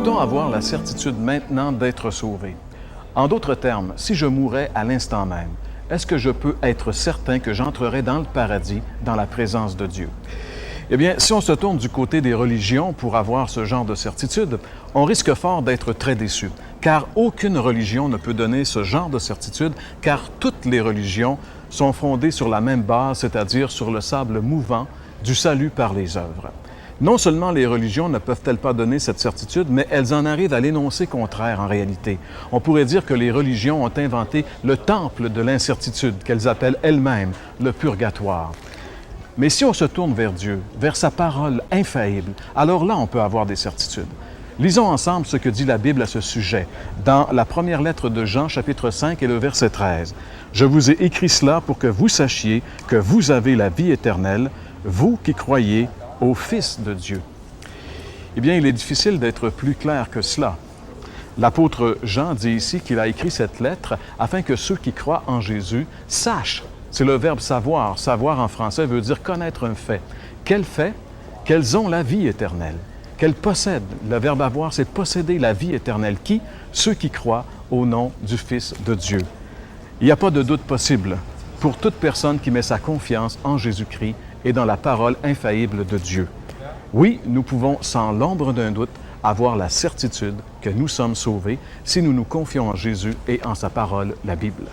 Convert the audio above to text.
Peut-on avoir la certitude maintenant d'être sauvé? En d'autres termes, si je mourais à l'instant même, est-ce que je peux être certain que j'entrerai dans le paradis, dans la présence de Dieu? Eh bien, si on se tourne du côté des religions pour avoir ce genre de certitude, on risque fort d'être très déçu, car aucune religion ne peut donner ce genre de certitude, car toutes les religions sont fondées sur la même base, c'est-à-dire sur le sable mouvant du salut par les œuvres. Non seulement les religions ne peuvent-elles pas donner cette certitude, mais elles en arrivent à l'énoncé contraire en réalité. On pourrait dire que les religions ont inventé le temple de l'incertitude, qu'elles appellent elles-mêmes le purgatoire. Mais si on se tourne vers Dieu, vers sa parole infaillible, alors là, on peut avoir des certitudes. Lisons ensemble ce que dit la Bible à ce sujet, dans la première lettre de Jean, chapitre 5 et le verset 13. « Je vous ai écrit cela pour que vous sachiez que vous avez la vie éternelle, vous qui croyez au Fils de Dieu. » Eh bien, il est difficile d'être plus clair que cela. L'apôtre Jean dit ici qu'il a écrit cette lettre afin que ceux qui croient en Jésus sachent. C'est le verbe savoir. Savoir en français veut dire connaître un fait. Quel fait? Qu'elles ont la vie éternelle. Qu'elles possèdent. Le verbe avoir, c'est posséder la vie éternelle. Qui? Ceux qui croient au nom du Fils de Dieu. Il n'y a pas de doute possible pour toute personne qui met sa confiance en Jésus-Christ et dans la parole infaillible de Dieu. Oui, nous pouvons, sans l'ombre d'un doute, avoir la certitude que nous sommes sauvés si nous nous confions en Jésus et en sa parole, la Bible.